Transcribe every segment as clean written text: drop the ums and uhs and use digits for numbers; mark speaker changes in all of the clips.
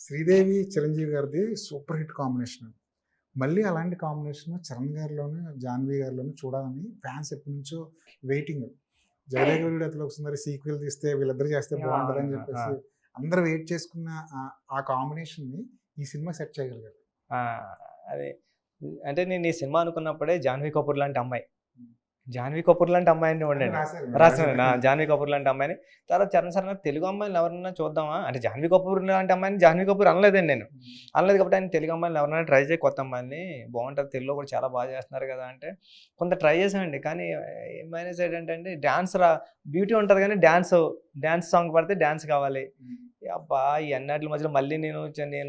Speaker 1: శ్రీదేవి, చిరంజీవి గారిది super hit combination. మళ్ళీ అలాంటి కాంబినేషన్ చరణ్ గారిలోను, జాహ్నవి గారిలోను చూడాలని ఫ్యాన్స్ ఎప్పటినుంచో వెయిటింగ్. 'జగదేక వీరుడు అతిలోక సుందరి' సీక్వెల్ తీస్తే వీళ్ళిద్దరూ చేస్తే బాగుంటదని చెప్పేసి అందరూ వెయిట్ చేసుకున్న ఆ కాంబినేషన్‌ని ఈ సినిమా సెట్ చేయగలిగారు.
Speaker 2: ఆ! అదే. అంటే నేను ఈ సినిమా అనుకున్నప్పుడే 'జాహ్నవి కపూర్' లాంటి అమ్మాయి. 'జాహ్నవి కపూర్' లాంటి అమ్మాయిని ఉండండి. రాసాను. 'జాహ్నవి కపూర్' లాంటి అమ్మాయిని. తర్వాత చరణ్ సార్ అన్నారు తెలుగు అమ్మాయిలని ఎవరన్నా చూద్దామా? అంటే 'జాహ్నవి కపూర్' లాంటి అమ్మాయిని 'జాహ్నవి కపూర్' అనలేదండి నేను. అనలేదు కాబట్టి ఆయన తెలుగు అమ్మాయిలని ఎవరైనా ట్రై చేయి కొత్త అమ్మాయిలని బాగుంటది. తెలుగులో కూడా చాలా బాగా చేస్తున్నారు కదా! అంటే కొంత ట్రై చేశామండి. కానీ మైనస్ ఏంటంటే అండి బ్యూటీ ఉంటది కానీ డాన్స్ సాంగ్ పడితే డాన్స్ కావాలి. అబ్బా! ఈ అన్నిట్ల మధ్యలో మళ్ళీ నేను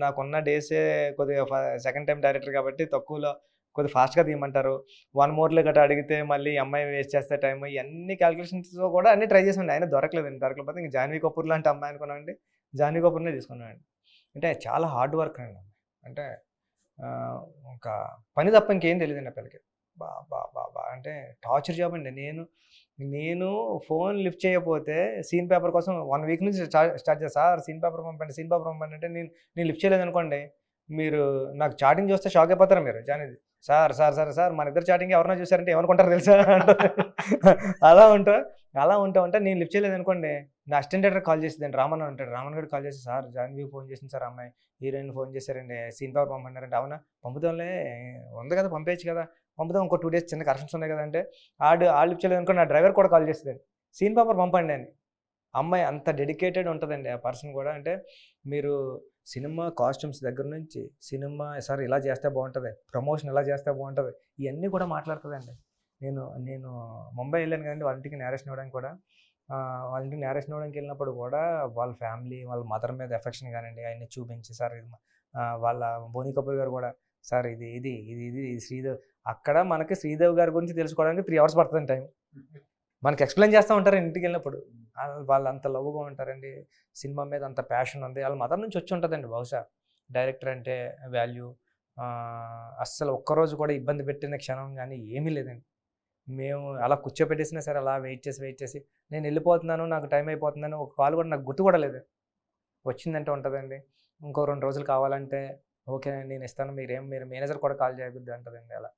Speaker 2: నాకున్న డేసే కొద్దిగా సెకండ్ టైమ్ డైరెక్టర్ కాబట్టి తక్కువలో కొద్దిగా ఫాస్ట్‌గా తీయమంటారు. 1 మోర్‌లో గట్రా అడిగితే మళ్ళీ ఈ అమ్మాయి వేస్ట్ చేస్తే టైము ఇయన్నీ క్యాలిక్యులేషన్స్‌తో కూడా అన్నీ ట్రై చేశామండి. అయినా దొరకలేదండి. దొరకకపోతే ఇంక 'జాహ్నవి కపూర్' లాంటి అమ్మాయి అనుకున్నామండి. 'జాహ్నవి కపూర్‌నే' తీసుకున్నామండి. అంటే చాలా హార్డ్ వర్క్ అండి. అంటే ఇంకా పని తప్ప ఇంకేం తెలీదండి ఆ పిల్లకి. బా బా బా బా అంటే టార్చర్ జాబ్ అండి. నేను ఫోన్ లిఫ్ట్ చేయకపోతే సీన్ పేపర్ కోసం 1 వీక్ నుంచి స్టార్ట్ చేశా. సార్ సీన్ పేపర్ పంపండి, సీన్ పేపర్ పంపండి అంటే నేను లిఫ్ట్ చేయలేదనుకోండి, మీరు నాకు చాటింగ్ చూస్తే షాక్ అయిపోతారు మీరు. జాహ్నవి సార్ మన ఇద్దరు చాటింగ్ ఎవరైనా చూసారంటే ఏమనుకుంటారో తెలుసా అంటది. అలా ఉంటా నేను లిఫ్ట్ చేయలేదనుకోండి, నా అసిస్టెంట్ డైరెక్టర్ కాల్ చేసిద్దండి. రామన్ ఉంటాడు. రామన్ గారికి కాల్ చేసి సార్ జాహ్నవికి ఫోన్ చేసింది సార్ అమ్మాయి. హీరోయిన్ ఫోన్ చేశారండి. సీన్ పేపర్ పంపమన్నారంటే అవునా? పంపుదాంలే ఉంది కదా పంపేయచ్చు కదా! పంపుదాం ఇంకో 2 డేస్ చిన్న కరెక్షన్స్ ఉన్నాయి కదా! అంటే ఆడు లిఫ్ట్ చేయలేదనుకోండి నా డ్రైవర్ కూడా కాల్ చేస్తదండి. సీన్ పేపర్ పంపండి అని. అమ్మాయి అంత డెడికేటెడ్ ఉంటదండి ఆ పర్సన్ కూడా. అంటే మీరు సినిమా కాస్ట్యూమ్స్ దగ్గర నుంచి సినిమా సార్ ఇలా చేస్తే బాగుంటది. ప్రమోషన్ ఇలా చేస్తే బాగుంటది. ఇయన్నీ కూడా మాట్లాడుతదండి. నేను నేను ముంబై వెళ్ళాను కదండీ వాళ్ళ ఇంటికి నేరేషన్ ఇవ్వడానికి కూడా. వాళ్ళ ఇంటికి నేరేషన్ ఇవ్వడానికి వెళ్ళినప్పుడు కూడా వాళ్ళ ఫ్యామిలీ, వాళ్ళ మదర్ మీద ఎఫెక్షన్ కానియండి అయన్నీ చూపించి సార్ ఇది వాళ్ళ బోనీ కపూర్ గారు కూడా సార్ ఇది శ్రీదేవ్ అక్కడ మనకి శ్రీదేవి గారి గురించి తెలుసుకోవడానికి 3 అవర్స్ పడతదండి టైం. మనకి ఎక్స్‌ప్లెయిన్ చేస్తా ఉంటారు ఇంటికెళ్ళినప్పుడు. వాళ్ళు అంత లవ్‌గా ఉంటారండి. సినిమా మీద అంత ప్యాషన్ ఉంది. ఆళ్ళ మదర్ నుంచి వచ్చి ఉంటదండి బహుశా. డైరెక్టర్ అంటే వాల్యూ అస్సలు ఒక్కరోజు కూడా ఇబ్బంది పెట్టిన క్షణం గానీ ఏమీ లేదండి. మేము అలా కూర్చోపెట్టేసినా సరే అలా వెయిట్ చేసి నేనెళ్ళిపోతున్నాను, నాకు టైం అయిపోతుందని ఒక కాల్ కూడా నాకు గుర్తు కూడా లేదు. వచ్చిందంటే ఉంటదండి. ఇంకో 2 రోజులు కావాలంటే ఓకే నేనిస్తాను. మీరు మేనేజర్ కూడా కాల్ చేయొద్దు అంటదండి అలా.